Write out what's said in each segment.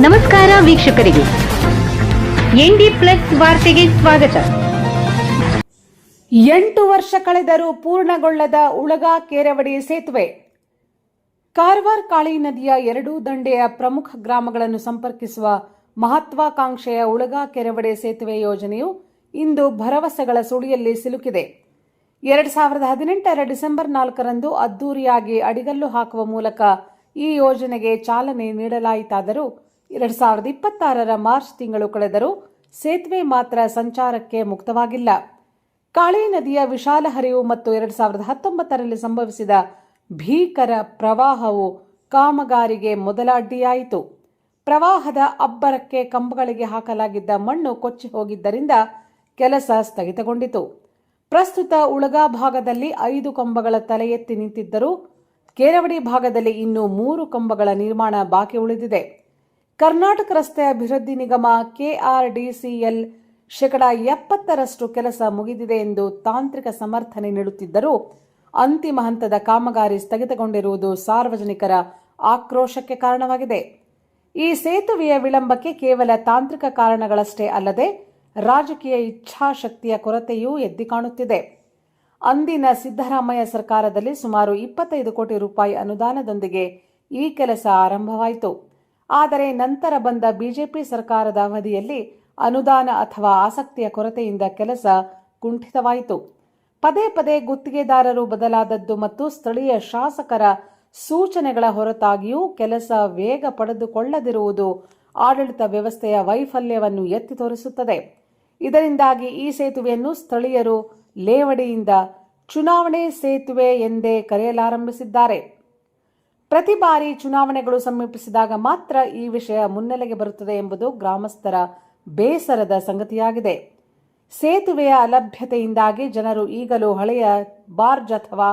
ನಮಸ್ಕಾರ ವೀಕ್ಷಕರಿಗೆ, ND plus ವಾರ್ತೆಗೆ ಸ್ವಾಗತ. 8 ವರ್ಷ ಕಳೆದರೂ ಪೂರ್ಣಗೊಳ್ಳದ ಉಳಗ ಕೆರವಡಿ ಸೇತುವೆ. ಕಾರವಾರ ಕಾಳಿ ನದಿಯ ಎರಡೂ ದಂಡೆಯ ಪ್ರಮುಖ ಗ್ರಾಮಗಳನ್ನು ಸಂಪರ್ಕಿಸುವ ಮಹತ್ವಾಕಾಂಕ್ಷೆಯ ಉಳಗ ಕೆರವಡಿ ಸೇತುವೆ ಯೋಜನೆಯು ಇಂದು ಭರವಸೆಗಳ ಸುಳಿಯಲ್ಲಿ ಸಿಲುಕಿದೆ. 2018 ಡಿಸೆಂಬರ್ 4ರಂದು ಅದ್ದೂರಿಯಾಗಿ ಅಡಿಗಲ್ಲು ಹಾಕುವ ಮೂಲಕ ಈ ಯೋಜನೆಗೆ ಚಾಲನೆ ನೀಡಲಾಯಿತಾದರೂ 2026ರ ಮಾರ್ಚ್ ತಿಂಗಳು ಕಳೆದರೂ ಸೇತುವೆ ಮಾತ್ರ ಸಂಚಾರಕ್ಕೆ ಮುಕ್ತವಾಗಿಲ್ಲ. ಕಾಳಿ ನದಿಯ ವಿಶಾಲ ಹರಿವು ಮತ್ತು 2019ರಲ್ಲಿ ಸಂಭವಿಸಿದ ಭೀಕರ ಪ್ರವಾಹವು ಕಾಮಗಾರಿಗೆ ಮೊದಲ ಅಡ್ಡಿಯಾಯಿತು. ಪ್ರವಾಹದ ಅಬ್ಬರಕ್ಕೆ ಕಂಬಗಳಿಗೆ ಹಾಕಲಾಗಿದ್ದ ಮಣ್ಣು ಕೊಚ್ಚಿ ಹೋಗಿದ್ದರಿಂದ ಕೆಲಸ ಸ್ಥಗಿತಗೊಂಡಿತು. ಪ್ರಸ್ತುತ ಉಳಗ ಭಾಗದಲ್ಲಿ 5 ಕಂಬಗಳ ತಲೆ ಎತ್ತಿ ನಿಂತಿದ್ದರೂ ಕೆರವಡಿ ಭಾಗದಲ್ಲಿ ಇನ್ನೂ 3 ಕಂಬಗಳ ನಿರ್ಮಾಣ ಬಾಕಿ ಉಳಿದಿದೆ. ಕರ್ನಾಟಕ ರಸ್ತೆ ಅಭಿವೃದ್ಧಿ ನಿಗಮ ಕೆಆರ್ಡಿಸಿಎಲ್ 70% ಕೆಲಸ ಮುಗಿದಿದೆ ಎಂದು ತಾಂತ್ರಿಕ ಸಮರ್ಥನೆ ನೀಡುತ್ತಿದ್ದರೂ ಅಂತಿಮ ಹಂತದ ಕಾಮಗಾರಿ ಸ್ಥಗಿತಗೊಂಡಿರುವುದು ಸಾರ್ವಜನಿಕರ ಆಕ್ರೋಶಕ್ಕೆ ಕಾರಣವಾಗಿದೆ. ಈ ಸೇತುವೆಯ ವಿಳಂಬಕ್ಕೆ ಕೇವಲ ತಾಂತ್ರಿಕ ಕಾರಣಗಳಷ್ಟೇ ಅಲ್ಲದೆ ರಾಜಕೀಯ ಇಚ್ಛಾಶಕ್ತಿಯ ಕೊರತೆಯೂ ಎದ್ದು ಕಾಣುತ್ತಿದೆ. ಅಂದಿನ ಸಿದ್ದರಾಮಯ್ಯ ಸರ್ಕಾರದಲ್ಲಿ ಸುಮಾರು 25 ಕೋಟಿ ರೂಪಾಯಿ ಅನುದಾನದೊಂದಿಗೆ ಈ ಕೆಲಸ ಆರಂಭವಾಯಿತು. ಆದರೆ ನಂತರ ಬಂದ ಬಿಜೆಪಿ ಸರ್ಕಾರದ ಅವಧಿಯಲ್ಲಿ ಅನುದಾನ ಅಥವಾ ಆಸಕ್ತಿಯ ಕೊರತೆಯಿಂದ ಕೆಲಸ ಕುಂಠಿತವಾಯಿತು. ಪದೇ ಪದೇ ಗುತ್ತಿಗೆದಾರರು ಬದಲಾದದ್ದು ಮತ್ತು ಸ್ಥಳೀಯ ಶಾಸಕರ ಸೂಚನೆಗಳ ಹೊರತಾಗಿಯೂ ಕೆಲಸ ವೇಗ ಪಡೆದುಕೊಳ್ಳದಿರುವುದು ಆಡಳಿತ ವ್ಯವಸ್ಥೆಯ ವೈಫಲ್ಯವನ್ನು ಎತ್ತಿ ತೋರಿಸುತ್ತದೆ. ಇದರಿಂದಾಗಿ ಈ ಸೇತುವೆಯನ್ನು ಸ್ಥಳೀಯರು ಲೇವಡಿಯಿಂದ ಚುನಾವಣೆ ಸೇತುವೆ ಎಂದೇ ಕರೆಯಲಾರಂಭಿಸಿದ್ದಾರೆ. ಪ್ರತಿ ಬಾರಿ ಚುನಾವಣೆಗಳು ಸಮೀಪಿಸಿದಾಗ ಮಾತ್ರ ಈ ವಿಷಯ ಮುನ್ನೆಲೆಗೆ ಬರುತ್ತದೆ ಎಂಬುದು ಗ್ರಾಮಸ್ಥರ ಬೇಸರದ ಸಂಗತಿಯಾಗಿದೆ. ಸೇತುವೆಯ ಅಲಭ್ಯತೆಯಿಂದಾಗಿ ಜನರು ಈಗಲೂ ಹಳೆಯ ಬಾರ್ಜ್ ಅಥವಾ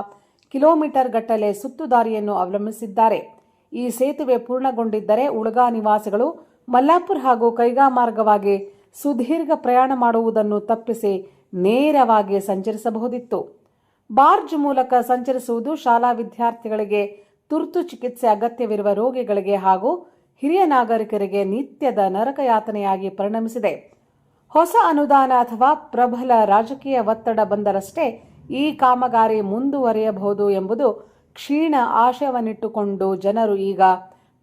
ಕಿಲೋಮೀಟರ್ ಗಟ್ಟಲೆ ಸುತ್ತುದಾರಿಯನ್ನು ಅವಲಂಬಿಸಿದ್ದಾರೆ. ಈ ಸೇತುವೆ ಪೂರ್ಣಗೊಂಡಿದ್ದರೆ ಉಳಗ ನಿವಾಸಿಗಳು ಮಲ್ಲಾಪುರ ಹಾಗೂ ಕೈಗಾ ಮಾರ್ಗವಾಗಿ ಸುದೀರ್ಘ ಪ್ರಯಾಣ ಮಾಡುವುದನ್ನು ತಪ್ಪಿಸಿ ನೇರವಾಗಿ ಸಂಚರಿಸಬಹುದಿತ್ತು. ಬಾರ್ಜ್ ಮೂಲಕ ಸಂಚರಿಸುವುದು ಶಾಲಾ ವಿದ್ಯಾರ್ಥಿಗಳಿಗೆ, ತುರ್ತು ಚಿಕಿತ್ಸೆ ಅಗತ್ಯವಿರುವ ರೋಗಿಗಳಿಗೆ ಹಾಗೂ ಹಿರಿಯ ನಾಗರಿಕರಿಗೆ ನಿತ್ಯದ ನರಕಯಾತನೆಯಾಗಿ ಪರಿಣಮಿಸಿದೆ. ಹೊಸ ಅನುದಾನ ಅಥವಾ ಪ್ರಬಲ ರಾಜಕೀಯ ಒತ್ತಡ ಬಂದರಷ್ಟೇ ಈ ಕಾಮಗಾರಿ ಮುಂದುವರಿಯಬಹುದು ಎಂಬುದು ಕ್ಷೀಣ ಆಶಯವನ್ನಿಟ್ಟುಕೊಂಡು ಜನರು ಈಗ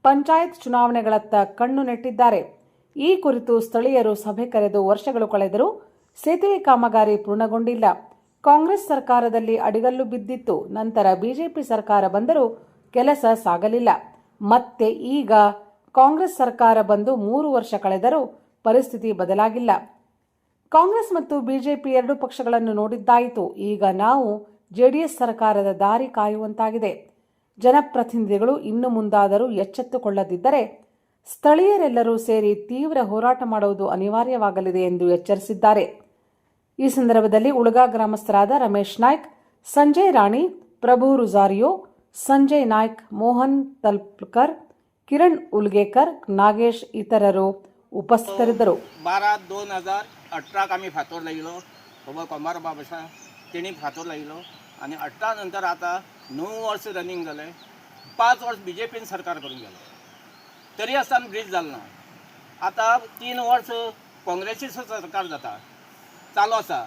ಪಂಚಾಯತ್ ಚುನಾವಣೆಗಳತ್ತ ಕಣ್ಣು ನೆಟ್ಟಿದ್ದಾರೆ. ಈ ಕುರಿತು ಸ್ಥಳೀಯರು ಸಭೆ ಕರೆದು ವರ್ಷಗಳು ಕಳೆದರೂ ಸೇತುವೆ ಕಾಮಗಾರಿ ಪೂರ್ಣಗೊಂಡಿಲ್ಲ. ಕಾಂಗ್ರೆಸ್ ಸರ್ಕಾರದಲ್ಲಿ ಅಡಿಗಲ್ಲು ಬಿದ್ದಿತ್ತು. ನಂತರ ಬಿಜೆಪಿ ಸರ್ಕಾರ ಬಂದರೂ ಕೆಲಸ ಸಾಗಲಿಲ್ಲ. ಮತ್ತೆ ಈಗ ಕಾಂಗ್ರೆಸ್ ಸರ್ಕಾರ ಬಂದು 3 ವರ್ಷ ಕಳೆದರೂ ಪರಿಸ್ಥಿತಿ ಬದಲಾಗಿಲ್ಲ. ಕಾಂಗ್ರೆಸ್ ಮತ್ತು ಬಿಜೆಪಿ ಎರಡೂ ಪಕ್ಷಗಳನ್ನು ನೋಡಿದ್ದಾಯಿತು. ಈಗ ನಾವು ಜೆಡಿಎಸ್ ಸರ್ಕಾರದ ದಾರಿ ಕಾಯುವಂತಾಗಿದೆ. ಜನಪ್ರತಿನಿಧಿಗಳು ಇನ್ನು ಮುಂದಾದರೂ ಎಚ್ಚೆತ್ತುಕೊಳ್ಳದಿದ್ದರೆ ಸ್ಥಳೀಯರೆಲ್ಲರೂ ಸೇರಿ ತೀವ್ರ ಹೋರಾಟ ಮಾಡುವುದು ಅನಿವಾರ್ಯವಾಗಲಿದೆ ಎಂದು ಎಚ್ಚರಿಸಿದ್ದಾರೆ. ಈ ಸಂದರ್ಭದಲ್ಲಿ ಉಳಗ ಗ್ರಾಮಸ್ಥರಾದ ರಮೇಶ್ ನಾಯ್ಕ್, ಸಂಜಯ್ ರಾಣಿ, ಪ್ರಭು ರುಜಾರಿಯೋ, ಸಂಜಯ್ ನಾಯ್ಕ್, ಮೋಹನ್ ತಲ್ಪಕರ್, ಕಿರಣ್ ಉಲ್ಗೇಕರ್, ನಾಗೇಶ್ ಇತರರು ಉಪಸ್ಥಿತರಿದ್ದರು. 12/2018 आम्ही फातोर लायलो, कोंबार बाब आसा तेणी फातोर लायलो आनी 18 नंतर आता 9 वर्स रनिंग जाले. 5 वर्स बीजेपीन सरकार करून गेलो तरी आसतना ब्रिज जालो ना. आता 3 वर्स काँग्रेसीचो सरकार जाता चालू आसा,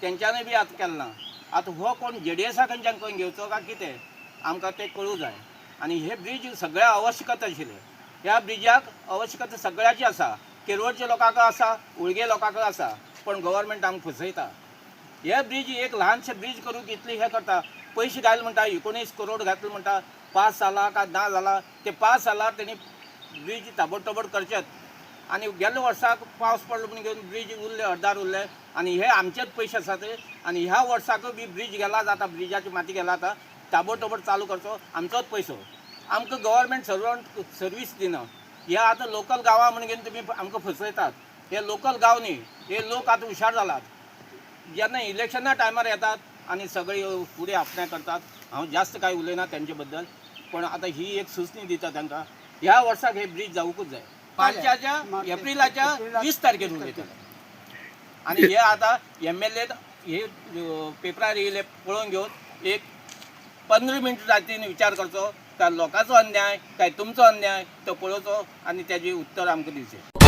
तेंच्यांनी बी आतां केलें ना. आतां हो कोण जेडीएसा कडच्यान कोण घेवचो काय कितें आमकां तें कळूं जाय. आनी हे ब्रिज सगळ्या आवश्यकता आशिल्ले. ह्या ब्रिजाक आवश्यकता सगळ्याची आसा. केरवडच्या लोकांक आसा, उळगे लोकांक आसा, पण गव्हर्मेंट आमकां फसयता. हे ब्रिज एक ल्हानशें ब्रिज करूंक इतली हे करता. पयशे घाल म्हणटा, 19 करोड घातले म्हणटा. 5 सालां काय 10 जाला ते 5 सालां तेणी ब्रिज ताबडतोबड करचेत. आनी गेल्या वर्साक पावस पडलो म्हण घेवन ब्रिज उरले, अर्दार उरले आनी हे आमचेच पयशे आसात. आनी ह्या वर्साक बी ब्रिज गेला जाता, ब्रिजाची माती गेला आतां ताबडतोबड चालू करचो, आमचोच पयसो. आमकां गव्हर्मेंट सर्वीस दिना. हे आतां लोकल गांवां म्हण घेवन तुमी आमकां फसयतात. हे लोकल गांव न्ही, हे लोक आतां हुशार जालात. जेन्ना इलेक्शना टायमार येतात आनी सगळी फुडें आपणे करतात. हांव जास्त कांय उलयना तेंचे बद्दल, पण आतां ही एक सुचणी दिता तांकां, ह्या वर्साक हे ब्रिज जावूंकूच जाय. 5 एप्रिलाच्या 20 तारखेर उलयताले आनी हे आतां MLA हे पेपरार येयले पळोवन घेवन एक 15 मिनटां जातीन विचार करचो काय लोकांचो अन्याय काय तुमचो अन्याय तो पळोवचो आनी तेजी उत्तर आमकां दिवचें.